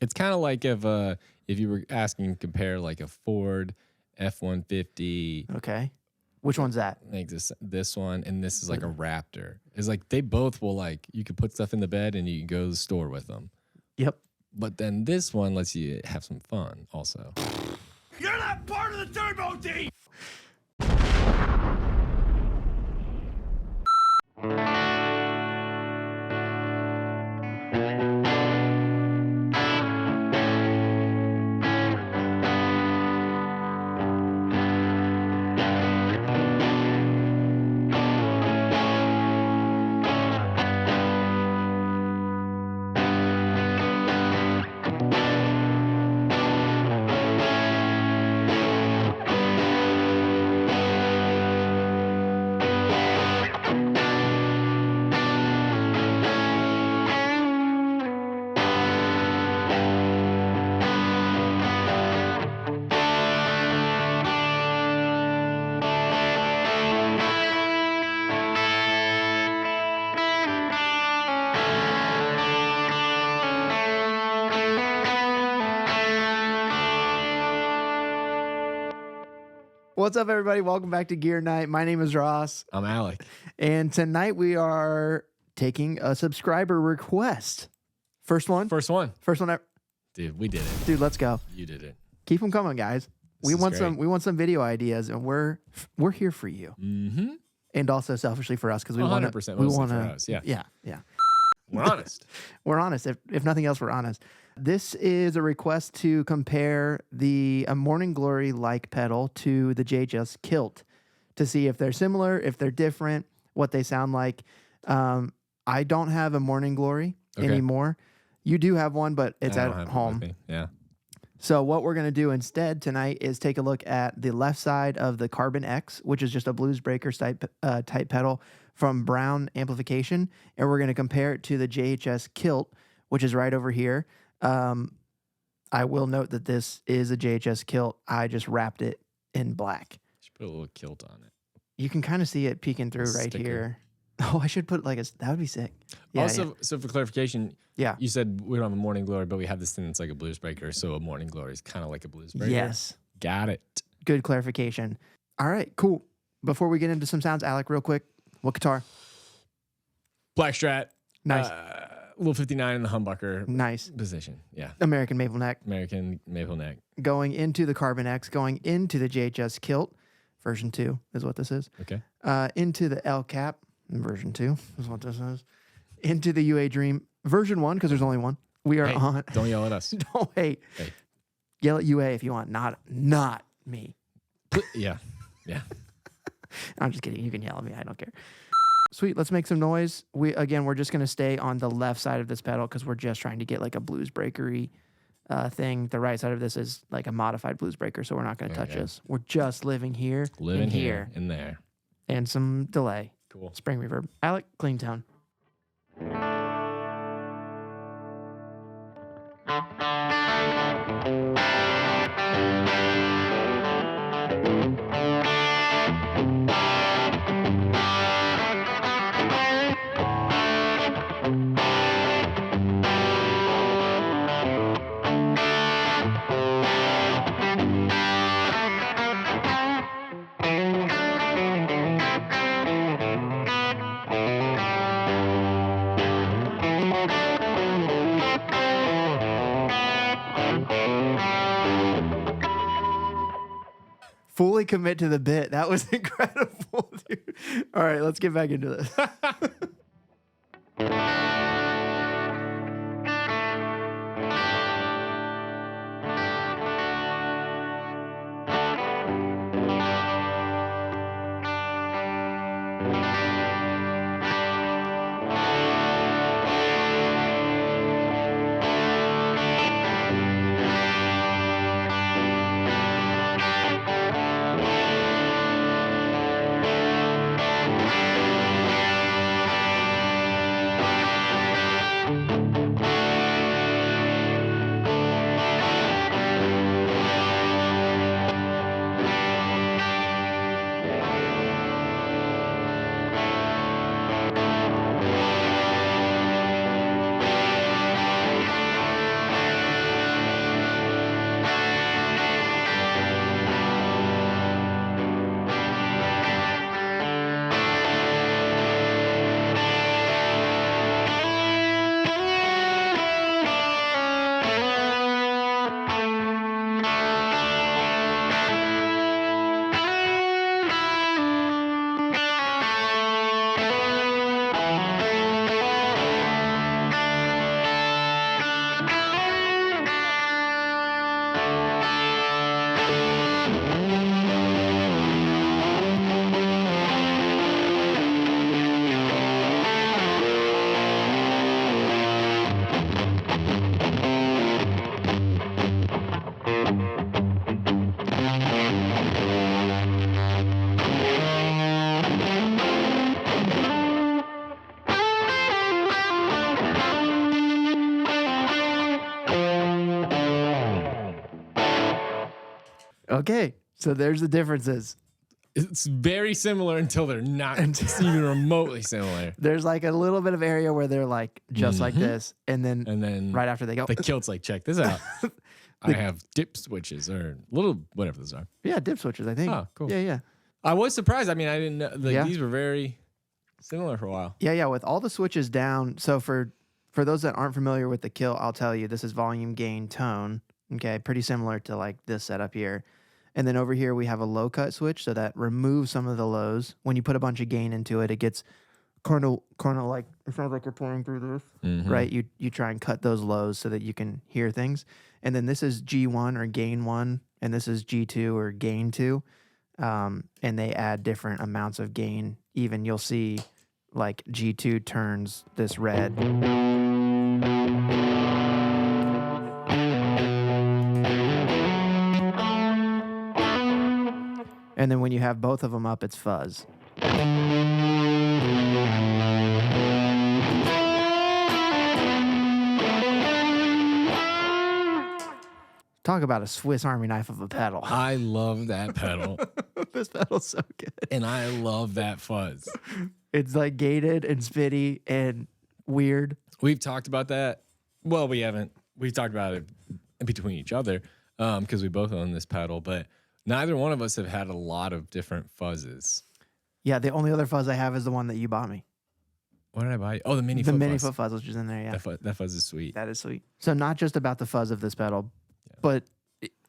It's kind of like if you were asking to compare like a Ford F-150. Okay. Which one's that? Like this one, and this is like a Raptor. It's like they both will you could put stuff in the bed and you can go to the store with them. Yep. But then this one lets you have some fun also. You're not part of the turbo team! What's up, everybody? Welcome back to Gear Night. My name is Ross. I'm Alec. And tonight we are taking a subscriber request. First one? First one. First one ever. Dude, we did it. Dude, let's go. You did it. Keep them coming, guys. We want some video ideas, and we're here for you. Mm-hmm. And also selfishly for us, because we want 100% we mostly want for to. us, yeah. Yeah. We're honest. We're honest. If nothing else, we're honest. This is a request to compare the Morning Glory like pedal to the JHS Kilt to see if they're similar, if they're different, what they sound like. I don't have a Morning Glory anymore. You do have one, but it's at home. Yeah. So what we're going to do instead tonight is take a look at the left side of the Carbon X, which is just a Blues Breakers type pedal from Brown Amplification, and we're going to compare it to the JHS Kilt, which is right over here. I will note that this is a JHS Kilt. I just wrapped it in black. You should put a little kilt on it. You can kind of see it peeking through right here. Oh, I should put that would be sick. Yeah, also, so for clarification, yeah, you said we don't have a Morning Glory, but we have this thing that's like a Blues Breaker, so a Morning Glory is kind of like a Blues Breaker. Yes. Got it. Good clarification. All right, cool. Before we get into some sounds, Alec, real quick, what guitar? Black Strat. Nice. Little 59 in the humbucker. Nice. Position. Yeah. American Maple Neck. American Maple Neck. Going into the Carbon X, going into the JHS Kilt, version 2 is what this is. Okay. Into the L Cap, version 2 is what this is. Into the UA Dream, version 1, because there's only one. We are on. Don't yell at us. Don't hate. Hey. Yell at UA if you want, not me. Yeah. Yeah. I'm just kidding. You can yell at me. I don't care. Sweet. Let's make some noise. We're just going to stay on the left side of this pedal because we're just trying to get like a blues breakery thing. The right side of this is like a modified blues breaker, so we're not going to touch this. We're just living here, here, in there. And some delay. Cool. Spring reverb. Alec, clean tone. Fully commit to the bit. That was incredible, dude. All right, let's get back into this. Okay, so there's the differences. It's very similar until they're not even remotely similar. There's like a little bit of area where they're like just like this, and then right after they go, the Kilt's like, check this out. I have dip switches or little whatever those are. Yeah, dip switches, I think. Oh, cool. Yeah. I was surprised. I mean, I didn't know these were very similar for a while. Yeah, with all the switches down. So for those that aren't familiar with the Kilt, I'll tell you this is volume, gain, tone. Okay, pretty similar to like this setup here. And then over here we have a low cut switch, so that removes some of the lows. When you put a bunch of gain into it, it gets kind of like it sounds like you're pouring through this, right? You try and cut those lows so that you can hear things. And then this is G1 or gain 1, and this is G2 or gain 2. And they add different amounts of gain. Even you'll see like G2 turns this red. And then when you have both of them up, it's fuzz. Talk about a Swiss Army knife of a pedal. I love that pedal. This pedal's so good. And I love that fuzz. It's like gated and spitty and weird. We've talked about that. Well, we haven't. We've talked about it between each other because we both own this pedal, but neither one of us have had a lot of different fuzzes. Yeah, the only other fuzz I have is the one that you bought me. What did I buy? Oh, the mini The foot mini fuzz. foot fuzz, which is in there, yeah. That fuzz is sweet. That is sweet. So not just about the fuzz of this pedal, but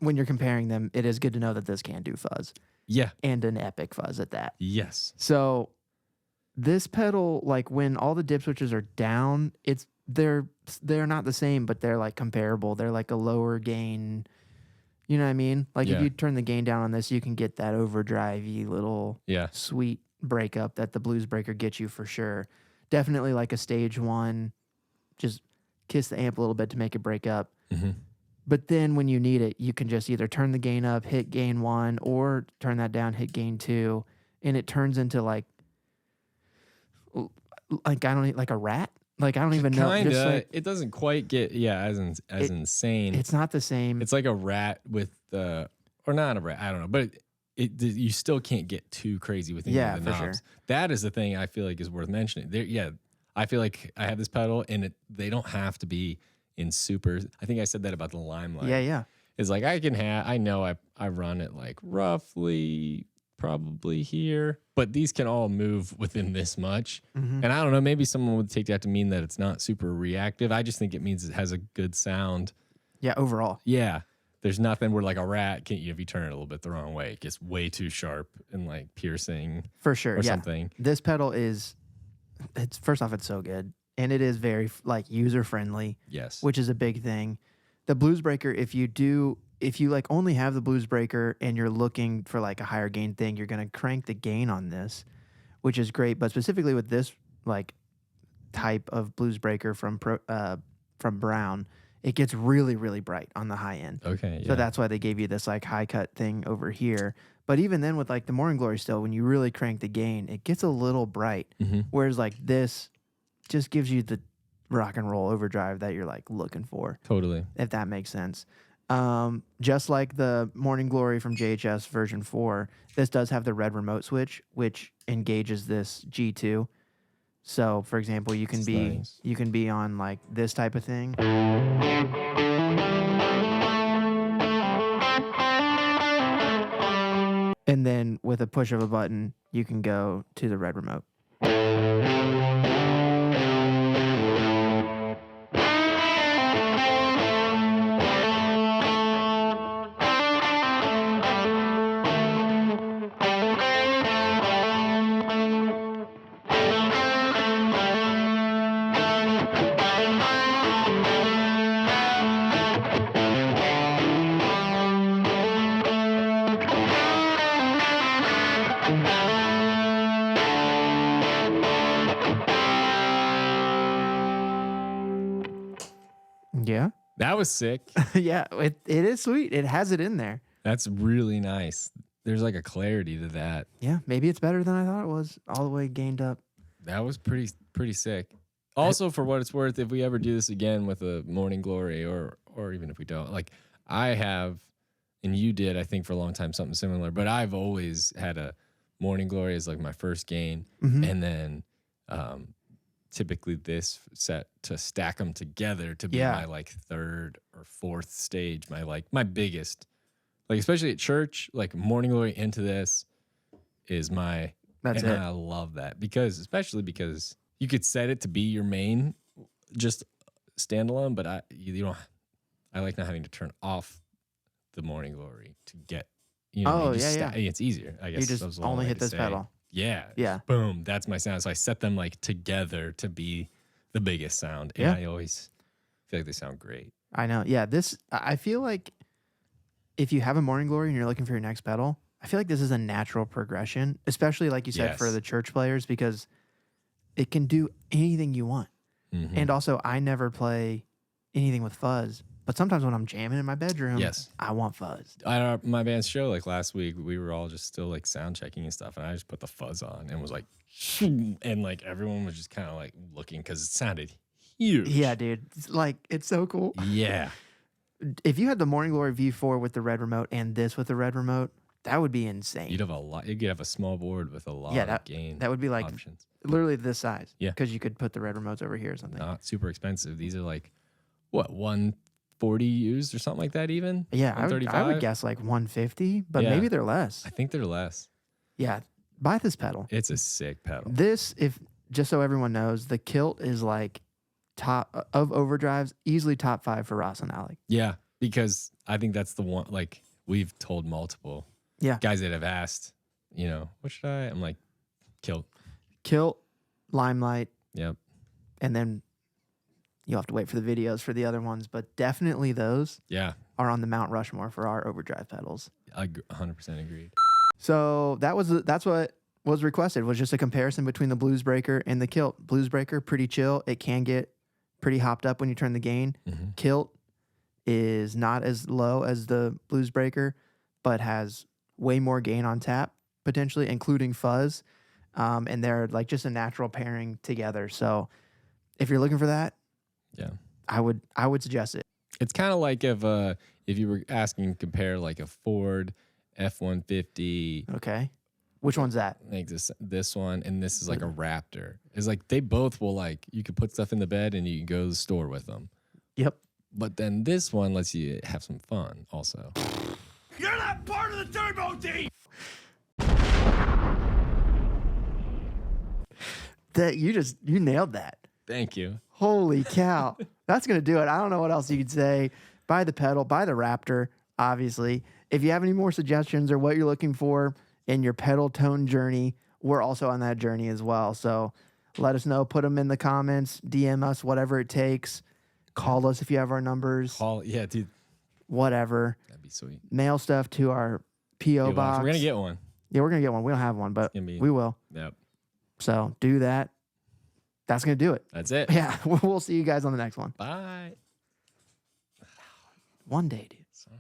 when you're comparing them, it is good to know that this can do fuzz. Yeah. And an epic fuzz at that. Yes. So this pedal, like when all the dip switches are down, they're not the same, but they're like comparable. They're like a lower gain. You know what I mean? Like if you turn the gain down on this, you can get that overdrive-y little sweet breakup that the Blues Breaker gets you for sure. Definitely like a stage 1, just kiss the amp a little bit to make it break up. Mm-hmm. But then when you need it, you can just either turn the gain up, hit gain 1, or turn that down, hit gain 2, and it turns into like I don't need like a rat. Like I don't even know. Kinda. Just like, it doesn't quite get as insane. It's not the same. It's like a rat with or not a rat. I don't know, but you still can't get too crazy with any of the knobs. Sure. That is the thing I feel like is worth mentioning. I feel like I have this pedal and they don't have to be in super. I think I said that about the Limelight. Yeah. It's like I know I run it like roughly probably here, but these can all move within this much. Mm-hmm. And I don't know, maybe someone would take that to mean that it's not super reactive. I just think it means it has a good sound. Yeah, overall. Yeah. There's nothing where like a rat if you turn it a little bit the wrong way, it gets way too sharp and like piercing. For sure. Or something. This pedal first off, it's so good. And it is very like user friendly. Yes. Which is a big thing. The Blues Breaker, if you like only have the Blues Breaker and you're looking for like a higher gain thing, you're gonna crank the gain on this, which is great. But specifically with this like type of Blues Breaker from Brown, it gets really, really bright on the high end. Okay. Yeah. So that's why they gave you this like high cut thing over here. But even then with like the Morning Glory still, when you really crank the gain, it gets a little bright. Mm-hmm. Whereas like this just gives you the rock and roll overdrive that you're like looking for. Totally. If that makes sense. Just like the Morning Glory from JHS version 4, this does have the red remote switch, which engages this G2. So, for example, you can be on like this type of thing. And then with a push of a button, you can go to the red remote. Yeah. That was sick. Yeah, it is sweet. It has it in there. That's really nice. There's like a clarity to that. Yeah, maybe it's better than I thought it was. All the way gained up. That was pretty sick. Also, for what it's worth, if we ever do this again with a Morning Glory, or even if we don't, like I have and you did, I think, for a long time something similar. But I've always had a Morning Glory as like my first gain, and then typically this set to stack them together to be my like third or fourth stage, my biggest, like especially at church, like Morning Glory into this is my. That's and it. I love that especially because you could set it to be your main, just standalone, but you don't. I like not having to turn off the Morning Glory to get. You know, it's easier. I guess you just only hit this pedal. Yeah. Yeah. Boom. That's my sound. So I set them like together to be the biggest sound. And I always feel like they sound great. I know. Yeah. I feel like if you have a Morning Glory and you're looking for your next pedal, I feel like this is a natural progression, especially like you said, for the church players, because it can do anything you want. And also, I never play anything with fuzz, but sometimes when I'm jamming in my bedroom, I want fuzz. At my band's show, like last week, we were all just still like sound checking and stuff, and I just put the fuzz on and was like, and like everyone was just kind of like looking because it sounded huge. Yeah, dude. It's so cool. Yeah. If you had the Morning Glory V4 with the red remote and this with the red remote, that would be insane. You'd have a lot. You could have a small board with a lot of gain. That would be like options. Literally this size. Yeah. Because you could put the red remotes over here or something. Not super expensive. These are like, what, 140 used or something like that even? Yeah, I would guess like 150, but maybe they're less. I think they're less. Yeah. Buy this pedal. It's a sick pedal. Just so everyone knows, the Kilt is like top of overdrives, easily top 5 for Ross and Alec. Yeah, because I think that's the one, like we've told multiple guys that have asked, what should I? I'm like, Kilt, Limelight. Yep. And then you'll have to wait for the videos for the other ones, but definitely those are on the Mount Rushmore for our overdrive pedals. I 100% agreed. So that's what was requested, was just a comparison between the Blues Breaker and the Kilt. Blues Breaker, pretty chill. It can get pretty hopped up when you turn the gain. Kilt is not as low as the Blues Breaker, but has way more gain on tap, potentially, including fuzz. And they're like just a natural pairing together. So if you're looking for that, I would suggest it. It's kind of like if you were asking to compare like a Ford F-150. Okay. Which one's that? Like this one, and this is like a Raptor. It's like they both will, like, you could put stuff in the bed and you can go to the store with them. Yep. But then this one lets you have some fun also. You're not part of the turbo team! You nailed that. Thank you. Holy cow. That's going to do it. I don't know what else you could say. Buy the pedal, buy the Raptor, obviously. If you have any more suggestions or what you're looking for in your pedal tone journey, we're also on that journey as well. So let us know. Put them in the comments. DM us, whatever it takes. Call us if you have our numbers. Yeah, dude. Whatever. That'd be sweet. Mail stuff to our P.O. box. We're going to get one. Yeah, we're going to get one. We don't have one, but we will. Yep. So do that. That's going to do it. That's it. Yeah. We'll see you guys on the next one. Bye. One day, dude. Sorry.